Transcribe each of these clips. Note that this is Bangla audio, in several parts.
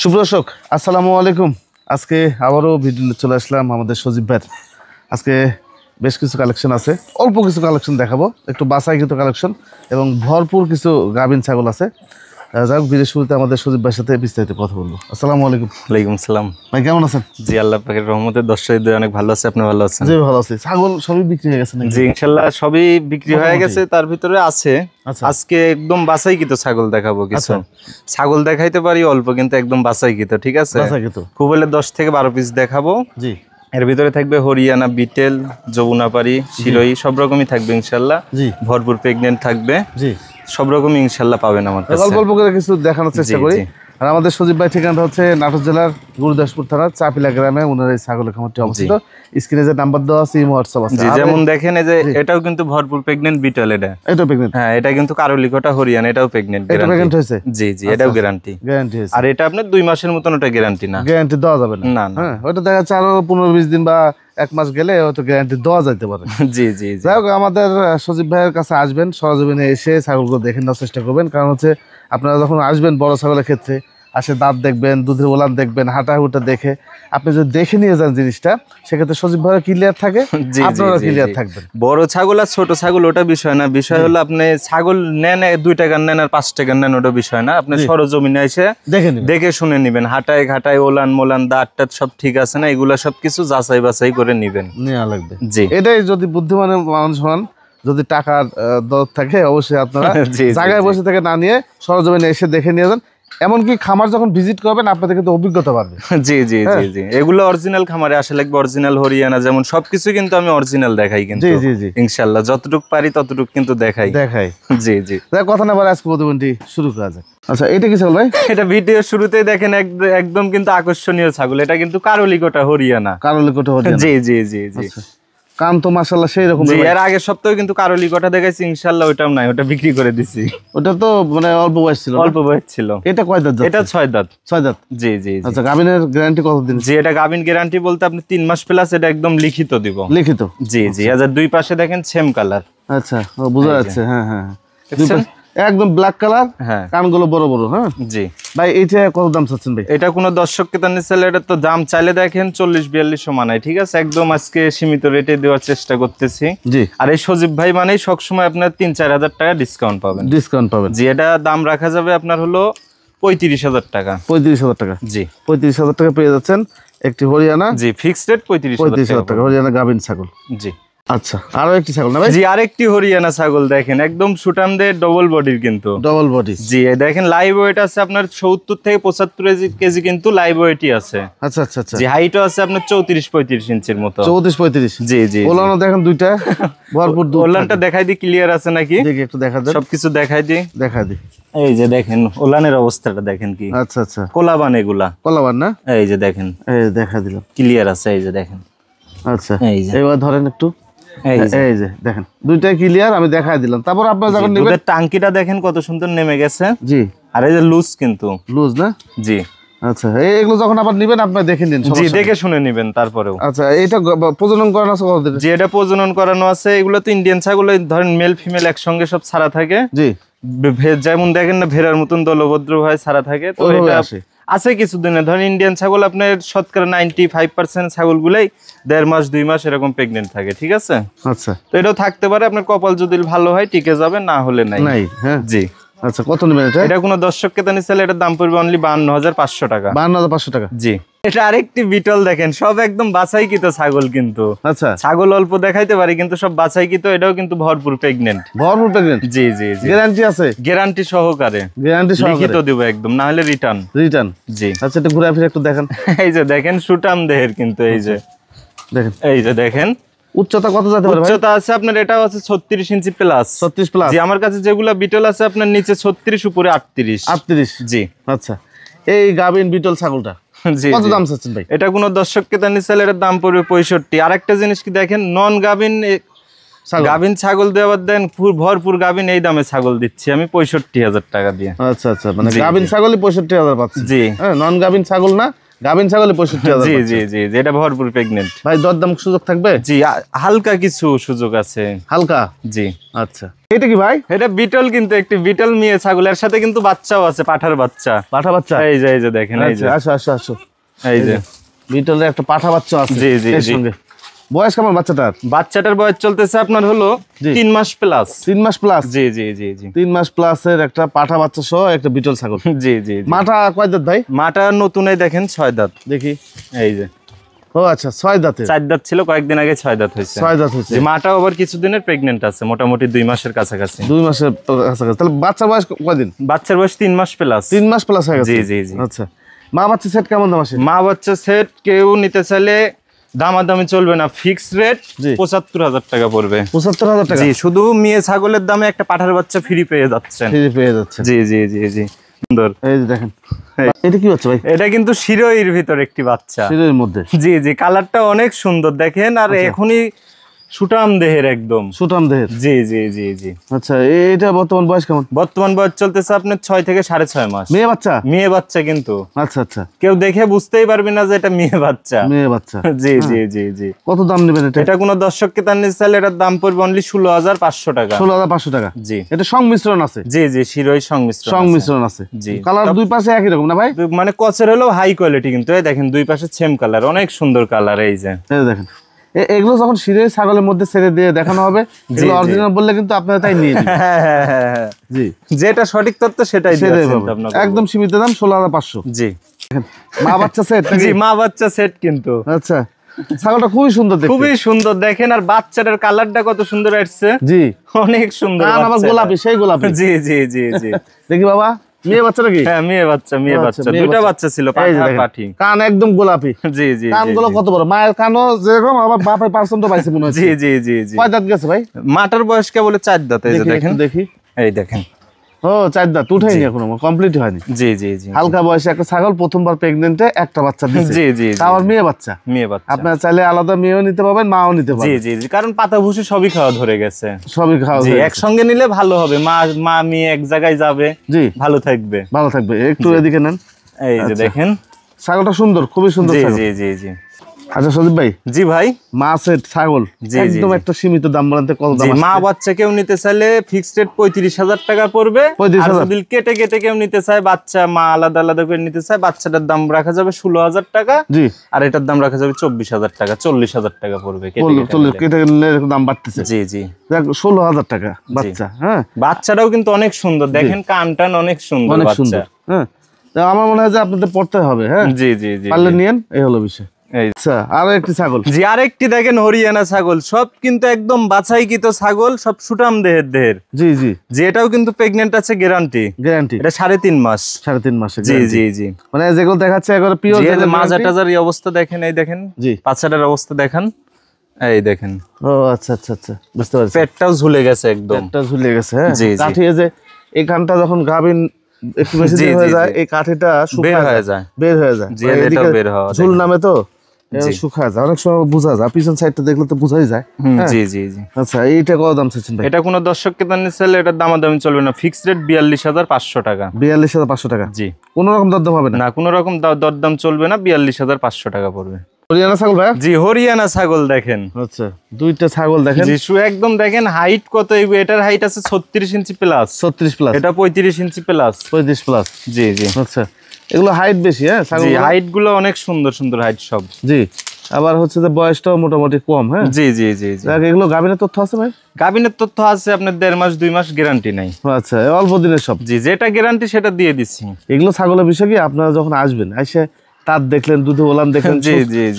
সুপ্রদর্শক আসসালামু আলাইকুম। আজকে আবারও ভিডিও নিয়ে চলে আসলাম আমাদের সজীব ভাইয়ের। আজকে বেশ কিছু কালেকশন আছে, অল্প কিছু কালেকশন দেখাবো, একটু বাছাইকৃত কালেকশন এবং ভরপুর কিছু গাভিন ছাগল আছে। যাই হোক, ভিডিও শুরুতে আমাদের সজীব ভাইয়ের সাথে বিস্তারিত কথা বলবো। আসসালামু আলাইকুম। ওয়ালাইকুম আসসালাম। ভাই কেমন আছেন? জি আল্লাহ পাকের রহমতে দর্শকদের অনেক ভালো আছে। আপনি ভালো আছেন? জি ভালো আছি। ছাগল সবই বিক্রি হয়ে গেছে নাকি? জি ইনশাআল্লাহ সবই বিক্রি হয়ে গেছে, তার ভিতরে আছে আজকে একদম বাছাইকৃত ছাগল দেখাবো। কিছু ছাগল দেখাইতে পারি অল্প, কিন্তু একদম বাছাইকৃত। ঠিক আছে, খুব হলে 10 থেকে 12 পিস দেখাবো। জি, এর ভিতরে থাকবে হরিয়ানা, বিটেল, যমুনাপাড়ি, শিরোই, সব রকমই থাকবে ইনশাআল্লাহ। ভরপুর প্রেগনেন্ট থাকবে। জি, সব রকমই ইনশাআল্লাহ পাবেন আমার কাছে। অল্প অল্প করে কিছু দেখানোর চেষ্টা করি। আর আমাদের সজীব ভাই ঠিকানা হচ্ছে নাটোর জেলার গুরুদাসপুর থানার চাপিলা গ্রামে ওনার এই ছাগলের খামারটি অবস্থিত। স্ক্রিনে যে নাম্বার দেওয়া আছে, ইমো হোয়াটসঅ্যাপ আছে। যেমন দেখেন এই যে এটাও কিন্তু ভরপুর প্রেগনেন্ট বিটেল। এটা প্রেগনেন্ট। হ্যাঁ, এটা কিন্তু কারোলিকোটা হরিয়ানা, এটাও প্রেগনেন্ট। এটা প্রেগনেন্ট হয়েছে? জি জি, এটাও গ্যারান্টি হয়েছে। আর এটা আপনার 2 মাসের মতন, ওটা গ্যারান্টি না, গ্যারান্টি দেওয়া যাবে না। না না, হ্যাঁ, ওটা দেখা যাচ্ছে আরো 15-20 দিন বা 1 মাস গেলে হয়তো গ্যারান্টি দেওয়া যাইতে পারে। জি জি। যাই হোক, আমাদের সজীব ভাইয়ের কাছে আসবেন, সরজমিনে এসে ছাগলগুলো দেখে নেওয়ার চেষ্টা করবেন। কারণ হচ্ছে আপনারা যখন আসবেন বড় ছাগলের ক্ষেত্রে আসে দাঁত দেখবেন, দুধের ওলান দেখবেন, হাঁটা হুটা দেখে আপনি যদি দেখে নিয়ে যান জিনিসটা, সেক্ষেত্রে সজীব ভাইয়ের ক্লিয়ার থাকে, আপনারা ক্লিয়ার থাকবেন। বড় ছাগল আর ছোট ছাগল ওটা বিষয় না, বিষয় হলো আপনি ছাগল নেন 2 টাকা নেন আর 5 টাকা নেন, ওটা বিষয় না। আপনি সরজমিনে এসে দেখে শুনে নিবেন, হাঁটায় ঘাটায় ওলান মোলান দাঁত টাত সব ঠিক আছে না, এগুলা সবকিছু যাচাই বাছাই করে নিবেন, নেওয়া লাগবে। জি, এটাই যদি বুদ্ধিমানের মানুষ হন, যদি টাকার দরদ থাকে, অবশ্যই আপনারা জায়গায় বসে থেকে না নিয়ে সরজমিনে এসে দেখে নিয়ে যান। এমনকি খামার যখন ভিজিট করবেন আপনাদের কিন্তু অভিজ্ঞতা বাড়বে। জি জি জি জি, এগুলো অরিজিনাল খামারে আসে লাগবে, অরিজিনাল হরিয়ানা যেমন সবকিছু কিন্তু আমি অরিজিনাল দেখাই কিন্তু। জি জি জি, ইনশাআল্লাহ যতটুকু পারি ততটুকু কিন্তু দেখাই। জি জি, কথা না বলে আজকে প্রতিদিনটি শুরু করা যাক। আচ্ছা, এটা কি ছাগল ভাই? এটা ভিডিও শুরুতেই দেখেন একদম কিন্তু আকর্ষণীয় ছাগল। এটা কিন্তু কারোলিকোটা হরিয়ানা। কারোলিকোটা হরিয়ানা। জি জি জি জি, কান তো মাশাআল্লাহ সেই রকম। এর আগের সপ্তাহে কিন্তু কারোলিকোটা দেখাইছি, ইনশাআল্লাহ ওটাও নাই, ওটা বিক্রি করে দিছি। ওটা তো মানে অল্প বয়স ছিল। অল্প বয়স ছিল। এটা কয় দাঁত? এটা 6 দাঁত। 6 দাঁত। জি জি। আচ্ছা, গাবিনের গ্যারান্টি কতদিন? জি, এটা গাবিন গ্যারান্টি বলতে আপনি 3 মাস প্লাস, এটা একদম লিখিত দিব। লিখিত? জি জি। আচ্ছা, দুই পাশে দেখেন সেম কালার। আচ্ছা, বোঝা যাচ্ছে। হ্যাঁ হ্যাঁ, একদম ব্ল্যাক কালার, কানগুলো বড় বড়। হ্যাঁ জি ভাই, এইটা কত দাম চাচ্ছেন ভাই? এটা কোনো দর্শককে তার নিচে, এটা তো দাম চাইলে দেখেন 40-42 মানায়। ঠিক আছে, একদম আজকে সীমিত রেটে দেওয়ার চেষ্টা করতেছি। জি, আর এই সজীব ভাই মানেই সবসময় আপনার 3-4 হাজার টাকা ডিসকাউন্ট পাবেন। ডিসকাউন্ট পাবেন। জি, এটা দাম রাখা যাবে আপনার হলো 35,000 টাকা। 35,000 টাকা? জি, 35,000 টাকা পেয়ে যাচ্ছেন একটি হরিয়ানা। জি, ফিক্সড রেট 35,000 টাকা হরিয়ানা গাভিন ছাগল। জি। আচ্ছা, আরো একটি ছাগল না ভাই? জি, আরেকটি হরিয়ানা ছাগল দেখেন, একদম সুটামদের ডবল বডির, কিন্তু ডবল বডি। জি, দেখেন লাইভ ওয়েট আছে আপনার 70 থেকে 75 কেজি, কিন্তু লাইভ ওয়েটই আছে। আচ্ছা আচ্ছা আচ্ছা। জি, হাইটও আছে আপনার 34-35 ইঞ্চির মতো। 34-35? জি জি। ওলানো দেখেন দুইটা ভরপুর। ওলানটা দেখাই দি, ক্লিয়ার আছে নাকি? দেখি একটু দেখা দেন। সবকিছু দেখাই দি। এই যে দেখেন ওলানের অবস্থাটা দেখেন কি। আচ্ছা আচ্ছা, কোলাবান এগুলা। কোলাবান না? এই যে দেখেন, এই দেখা দিলাম, ক্লিয়ার আছে। এই যে দেখেন। আচ্ছা, এই যে এবার ধরেন একটু। এই যে দেখেন দুইটাই ক্লিয়ার, আমি দেখাই দিলাম। তারপর আপনারা যখন নেবেন, দুধের টাঙ্কিটা দেখেন কত সুন্দর নেমে গেছে। জি, আর এই যে লুজ, কিন্তু লুজ না? জি। আচ্ছা, এগুলো যখন আবার নেবেন আপনি দেখে নিন। জি, দেখে শুনে নেবেন তারপরেও। আচ্ছা, এটা প্রজনন করানো আছে কতদিন? জি, এটা প্রজনন করানো আছে। এগুলো তো ইন্ডিয়ান ছাগল, ধরেন মেল ফিমেল একসঙ্গে সব ছাড়া থাকে। জি, যেমন দেখেন না ভেড়ার মতন দলভদ্র হয় ছাড়া থাকে। তো এটা আছে কিছুদিনে, ধরেন ইন্ডিয়ান ছাগল আপনার শতকরা 95% ছাগলগুলাই 1.5 মাস 2 মাস এরকম প্রেগনেন্ট থাকে। ঠিক আছে। আচ্ছা, তো এটাও থাকতে পারে, আপনার কপাল যদি ভালো হয় টিকে যাবে, না হলে নাই। হ্যাঁ জি। আচ্ছা, কত নেবেন এটা? এটা কোনো দর্শককে তা নিলে এটার দাম পড়বে অনলি 52,500 টাকা। 52,500 টাকা? জি। এটা আরেকটি বিটল দেখেন, সব একদম বাছাইকৃত ছাগল কিন্তু। আচ্ছা, ছাগল অল্প দেখাইতে পারি কিন্তু সব বাছাইকৃত। এটাও কিন্তু ভরপুর প্রেগনেন্ট। ভরপুর প্রেগনেন্ট? জি জি জি। গ্যারান্টি আছে? গ্যারান্টি সহকারে। গ্যারান্টি সহকারে লিখিত দেব একদম, না হলে রিটার্ন। রিটার্ন? জি। আচ্ছা, একটু ঘুরে ফিরে একটু দেখেন। এই যে দেখেন সুটাম দেহের, কিন্তু এই যে দেখেন, এই যে দেখেন উচ্চতা কত যেতে পারে? উচ্চতা আছে আপনার, এটা আছে 36 ইঞ্চি প্লাস। 36 প্লাস? জি, আমার কাছে যেগুলা বিটল আছে আপনার নিচে 36, উপরে 38। 38? জি। আচ্ছা, এই গাবিন বিটল ছাগলটা কত দাম চাচ্ছেন ভাই? এটা কোনো দর্শককে তার নিচে এটার দাম পড়বে 65। আরেকটা জিনিস কি দেখেন, নন গাবিন গাবিন ছাগল দেওয়ার দেন ভরপুর গাবিন, এই দামে ছাগল দিচ্ছি আমি 65,000 টাকা দিয়ে। আচ্ছা আচ্ছা, মানে গাবিন ছাগলই 65,000 পাচ্ছি। জি, নন গাবিন ছাগল না, গাভিন ছাগলে 65,000। জি জি জি, এটা ভরপুর প্রেগনেন্ট। ভাই দরদাম সুযোগ থাকবে? জি, হালকা কিছু সুযোগ আছে। হালকা? জি। আচ্ছা, এটা কি ভাই? এটা বিটল, কিন্তু একটি বিটল মেয়ে ছাগলের সাথে কিন্তু বাচ্চাও আছে, পাঠার বাচ্চা। পাঠা বাচ্চা? এই যে দেখেন, এই যে আসো আসো আসো, এই যে বিটলের একটা পাঠা বাচ্চা আছে। জি জি জি। বয়স কেমন বাচ্চাটার? বাচ্চাটার বয়স চলতেছে আপনার হলো 3 মাস প্লাস। 3 মাস প্লাস? জি জি জি জি। 3 মাস প্লাসের একটা পাঠা বাচ্চা সহ একটা বিটল ছাগল। জি জি। মাটা কয় দাঁত ভাই? মাটা নতুনই দেখেন 6 দাঁত। দেখি, এই যে। ও আচ্ছা, 6 দাঁতে? 4 দাঁত ছিল, কয়েকদিন আগে 6 দাঁত হয়েছে। 6 দাঁত হয়েছে। যে মাটাও আবার কিছুদিনের প্রেগনেন্ট আছে, মোটামুটি 2 মাসের কাছাকাছি। 2 মাসের কাছাকাছি। তাহলে বাচ্চার বয়স কয়দিন? বাচ্চার বয়স 3 মাস প্লাস। 3 মাস প্লাস হয়ে গেছে? জি জি জি। আচ্ছা, মা বাচ্চা সেট কেমন দাম আসে? মা বাচ্চা সেট কেউ নিতে চাইলে দামাদামি চলবে না, ফিক্সড রেট 75,000 টাকা পড়বে। 75,000 টাকা? জি, শুধু মেয়ে ছাগলের দামে একটা পাঠার বাচ্চা ফ্রি পেয়ে যাচ্ছেন। ফ্রি পেয়ে যাচ্ছে? জি জি জি জি। সুন্দর। এই যে দেখেন, এটা কি বাচ্চা ভাই? এটা কিন্তু শিরোইর ভিতর একটি বাচ্চা। শিরোইর মধ্যে? জি জি, কালারটা অনেক সুন্দর দেখেন, আর এখনই সুটাম দেহের, একদম সুটাম দেহের। জি জি জি জি। আচ্ছা, এটা বর্তমান বয়স কেমন? বর্তমান বয়স চলতেছে আপনার 6 থেকে 6.5 মাস। মেয়ে বাচ্চা? মেয়ে বাচ্চা কিন্তু। আচ্ছা আচ্ছা, কেউ দেখে বুঝতেই পারবে না যে এটা মেয়ে বাচ্চা। মেয়ে বাচ্চা? জি জি জি জি। কত দাম নেবেন এটা? এটা কোনো দর্শককে তার নিতে চাইলে এটার দাম পড়বে অনলি 16,500 টাকা। 16,500 টাকা? জি। এটা সংমিশ্রণ আছে? জি জি, শিরোই সংমিশ্রণ। সংমিশ্রণ আছে? জি। কালার দুই পাশে একই রকম না ভাই? মানে কচের হলো হাই কোয়ালিটি, কিন্তু এই দেখেন দুই পাশে সেম কালার, অনেক সুন্দর কালার। এই যে দেখেন, এগুলো যখন শিরোই ছাগলের মধ্যে ছেড়ে দিয়ে দেখানো হবে, এগুলো অরিজিনাল বললে কিন্তু আপনারা তাই নিয়ে নেবেন। জি, যেটা সঠিক তথ্য সেটাই একদম সীমিত দাম 16,500। জি। মা বাচ্চা সেট? জি, মা বাচ্চা সেট কিন্তু। আচ্ছা, ছাগলটা খুবই সুন্দর দেখতে। খুবই সুন্দর দেখেন, আর বাচ্চাটার কালারটা কত সুন্দর আসছে। জি, অনেক সুন্দর। আবার গোলাপি, সেই গোলাপি। জি জি জি জি। দেখি বাবা, মেয়ে বাচ্চা নাকি? হ্যাঁ, মেয়ে বাচ্চা, মেয়ে বাচ্চা। দুইটা বাচ্চা ছিল, পাঠি। কান একদম গোলাপি। জি জি। কানগুলো কত বড়! মায়ের কানও যেরকম, আবার বাপের পার্সেন্ট পাইছে মনে হচ্ছে। জি জি জি জি। কয় দাঁত গেছে ভাই? মাটার বয়স কেবল 4 দাঁত। এই যে দেখেন, দেখি। এই দেখেন। ও, 4 দাঁত উঠাইনি এখনো, কমপ্লিট হয়নি। জি জি জি। হালকা বয়সে একটা ছাগল প্রথমবার প্রেগন্যান্টে একটা বাচ্চা দিয়েছে। জি জি। তাও মেয়ে বাচ্চা? মেয়ে বাচ্চা। আপনারা চাইলে আলাদা মেয়েও নিতে পারবেন, মাও নিতে পারবেন। জি জি জি, কারণ পাতা ভুসি সবই খাওয়া ধরে গেছে। সবই খাওয়া জি, একসঙ্গে নিলে ভালো হবে। মা মেয়ে এক জায়গায় যাবে। জি, ভালো থাকবে। ভালো থাকবে। একটু এদিকে নেন। এই যে দেখেন, ছাগলটা সুন্দর, খুবই সুন্দর ছাগল। জি জি জি। আচ্ছা সজীব ভাই। জি ভাই। মাছের ছাগল একদম একটা সীমিত দাম বলতে কত দাম? মা বাচ্চা কেউ নিতে চাইলে ফিক্সড রেট 35,000 টাকা পড়বে। 35,000? যদি কেটে কেটে কেউ নিতে চায়, বাচ্চা মা আলাদা আলাদা করে নিতে চায়, বাচ্চাটার দাম রাখা যাবে 16,000 টাকা। জি। আর এটার দাম রাখা যাবে 24,000 টাকা, 40,000 টাকা পড়বে কেটে নিলে দাম বাড়তেছে। জি জি। 16,000 টাকা বাচ্চা। হ্যাঁ, বাচ্চাটাও কিন্তু অনেক সুন্দর দেখেন, কান টান অনেক সুন্দর, অনেক সুন্দর। হ্যাঁ, আমার মনে হয় যে আপনাদের পড়তে হবে। হ্যাঁ, জি জি জি, পারলে নিয়েন, এই হলো বিষয়। আচ্ছা, আরো একটি ছাগল। জি, আরেকটি দেখেন হরিয়ানা ছাগল, সব কিন্তু একদম বাছাইকৃত ছাগল, সব সুটাম দেহের। জি জি। যে এটাও কিন্তু প্রেগন্যান্ট আছে, গ্যারান্টি। এটা 3.5 মাস। 3.5 মাস। জি জি জি। মানে যেগুলো দেখাচ্ছে একবারে পিওর। যে মাজা টাজার এই অবস্থা দেখেন, এই দেখেন। জি, পাছাটার অবস্থা দেখেন, এই দেখেন। ও আচ্ছা আচ্ছা আচ্ছা, বুঝতে পারছি। পেটটাও ঝুলে গেছে, একদম পেটটা ঝুলে গেছে। হ্যাঁ, কাঠিয়ে যে এখানটা যখন গাভিন একটু বেশি দিন হয়ে যায়, এই কাঠিটা বের হয়ে যায়। ঝুল নামে তো শুকায় যায়, অনেক সময় বোঝা যায়, পিছন সাইডটা দেখলে তো বোঝাই যায়। জি জি জি। আচ্ছা, এইটা কত দাম চাচ্ছেন ভাই? এটা কোনো দর্শককে দানি চাইলে এটার দামাদামি চলবে না, ফিক্সড রেট 42,500 টাকা। 42,500 টাকা? জি। কোনো রকম দরদাম হবে না? না, কোনো রকম দরদাম চলবে না, 42,500 টাকা পড়বে। হরিয়ানা ছাগল ভাই? জি, হরিয়ানা ছাগল দেখেন। আচ্ছা, দুইটা ছাগল দেখেন। জি, একদম দেখেন হাইট কত। এটার হাইট আছে 36 ইঞ্চি প্লাস। 36 প্লাস? এটা 35 ইঞ্চি প্লাস। 35 প্লাস? জি জি। আচ্ছা, এগুলো হাইট বেশি? হ্যাঁ, ছাগল হাইট গুলো অনেক সুন্দর সুন্দর হাইট সব। জি, আবার হচ্ছে যে বয়সটাও মোটামুটি কম। হ্যাঁ, জি জি জি। এগুলো গাভিনের তথ্য আছে ভাই? গাভিনের তথ্য আছে আপনার 1.5 মাস 2 মাস গ্যারান্টি নাই। আচ্ছা, অল্প দিনের সব? জি, যেটা গ্যারান্টি সেটা দিয়ে দিচ্ছি। এগুলো ছাগলের বিষয় কি, আপনারা যখন আসবেন এসে তার দেখলেন, দুধে ওলান দেখলেন,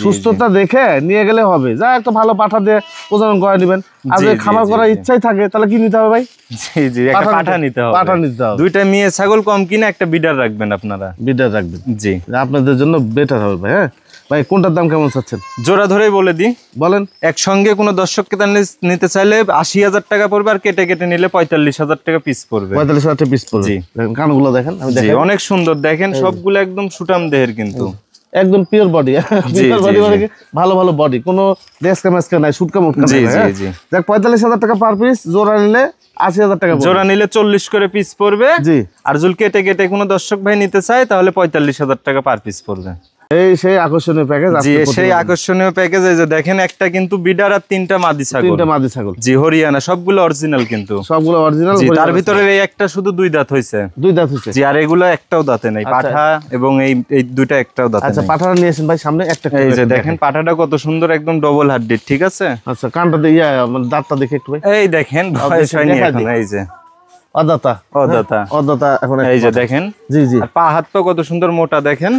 সুস্থতা দেখে নিয়ে গেলে হবে। যা একটা ভালো পাঠা দিয়ে প্রজনন করে নেবেন। আর যদি খামার করার ইচ্ছাই থাকে তাহলে কি নিতে হবে ভাই? জি জি, একটা পাঠা নিতে হবে। পাঠা নিতে হবে। দুইটা মেয়ে ছাগল কম কিনে একটা বিডার রাখবেন আপনারা। বিডার রাখবেন? জি, আপনাদের জন্য বেটার হবে ভাই। হ্যাঁ ভাই, কোনটার দাম কেমন চাচ্ছেন? জোড়া ধরেই বলে দিই। বলেন। একসঙ্গে কোনো দর্শককে তার নিতে চাইলে 80,000 টাকা পড়বে, আর কেটে কেটে নিলে 45,000 টাকা পিস পড়বে। 45,000 টাকা পিস পড়বে। জি, কানগুলো দেখেন, আমি দেখেন অনেক সুন্দর দেখেন, সবগুলো একদম সুটাম দেহের, কিন্তু একদম পিওর বডি। পিওর বডি মানে ভালো ভালো বডি, কোনো দেশকা মেসকা নাই, সুটকা মুটকা নাই। জি জি। দেখ, 45,000 টাকা পার পিস। জোড়া নিলে 80,000 টাকা। জোড়া নিলে 40 করে পিস পড়বে। জি। আর যদি কেটে কেটে কোনো দর্শক ভাই নিতে চায় তাহলে 45,000 টাকা পার পিস পড়বে। এই সেই আকর্ষণীয় প্যাকেজ। জি সেই আকর্ষণীয় প্যাকেজ। এই যে দেখেন একটা কিন্তু বিডার আর 3টা মাদি ছাগল। জি হরিয়ানা, সবগুলো অরিজিনাল কিন্তু, সবগুলো অরিজিনাল। জি তার ভিতরে এই একটা শুধু 2 দাঁত হইছে। 2 দাঁত হইছে। জি আর এগুলো একটাও দাঁতে নাই, পাঠা এবং এই দুইটা একটাও দাঁতে নাই। আচ্ছা পাঠাটা নিয়েছেন ভাই সামনে একটা। এই যে দেখেন পাঠাটা কত সুন্দর, একদম ডবল হাড্ডি, ঠিক আছে। আচ্ছা কানটা দিয়ে দাঁতটা দেখে একটু ভাই। এই দেখেন বয়স হয়নি এখন, এই যে অদাতা এখন, এই যে দেখেন। জি জি পা হাত তো কত সুন্দর মোটা, দেখেন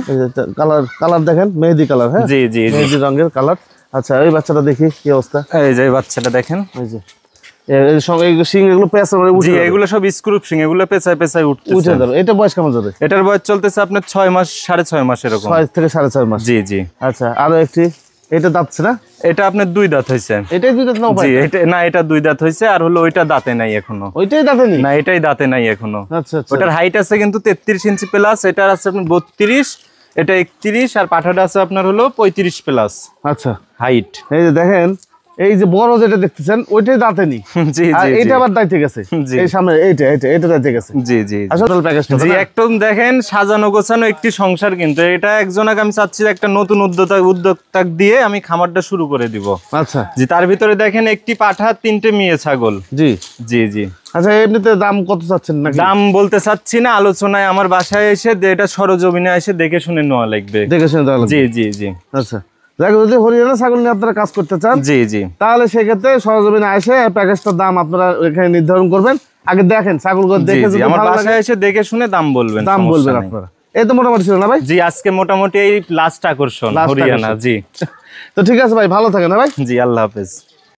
কালার দেখেন, মেহেদি কালার। হ্যাঁ জি জি মেহেদি রঙের কালার। আচ্ছা এই বাচ্চাটা দেখি কি অবস্থা। এই যে বাচ্চাটা দেখেন, এই যে এগুলো সব স্ক্রুপ শিং, এগুলো পেঁচায় পেঁচায় উঠে যাবে। এটা বয়স কেমন যাবে? এটার বয়স চলতেছে আপনার 6 মাস 6.5 মাস এরকম, 6 থেকে 4.5 মাস। জি জি। আচ্ছা আরো একটি, এটা দাঁতছে না? এটা আপনার 2 দাঁত হইছে। এটাই 2 দাঁত না ভাই? জি এটা না, এটা 2 দাঁত হইছে, আর হলো ওইটা দাঁতে নাই এখনো। ওইটাই দাঁতে নেই? না এটাই দাঁতে নাই এখনো। আচ্ছা আচ্ছা। ওটার হাইট আছে কিন্তু 33 ইঞ্চি প্লাস, এটার আছে আপনার 32, এটা 31, আর পাঠাটা আছে আপনার হলো 35 প্লাস। আচ্ছা হাইট। এই যে দেখেন, এই যে বড় যেটা দেখতেছেন ওইটাই দাঁতে নেই। জি জি। এটা আবার দাঁতে গেছে। এই সামনে এটা দাঁতে গেছে। জি জি। আসলে প্যাকেজটা জি একদম দেখেন সাজানো গোছানো একটি সংসার, কিন্তু এটা একজনকে আমি চাচ্ছি একটা নতুন উদ্যোক্তা দিয়ে আমি খামারটা শুরু করে দিব। আচ্ছা জি। তার ভিতরে দেখেন একটি পাঠা, 3টে মেয়ে ছাগল। জি জি জি। আচ্ছা এমনিতে দাম কত চাচ্ছেন নাকি? দাম বলতে চাচ্ছি না, আলোচনায় আমার বাসায় এসে এটা সরজমিনে এসে দেখে শুনে নেওয়া লাগবে। দেখে শুনে দেওয়া লাগবে। জি জি জি। আচ্ছা যদি হরিয়ানা ছাগল নিয়ে আপনারা কাজ করতে চান, জি জি, তাহলে সেক্ষেত্রে সরজমিনে এসে প্যাকেজটার দাম আপনারা এখানে নির্ধারণ করবেন। আগে দেখেন ছাগলগুলো দেখে, যদি আমার বাসায় এসে দেখে শুনে দাম বলবেন আপনারা। এই তো মোটামুটি ছিল না ভাই? জি আজকে মোটামুটি এই লাস্ট আকর্ষণ হরিয়ানা। জি তো ঠিক আছে ভাই, ভালো থাকেন। ভাই জি, আল্লাহ হাফেজ।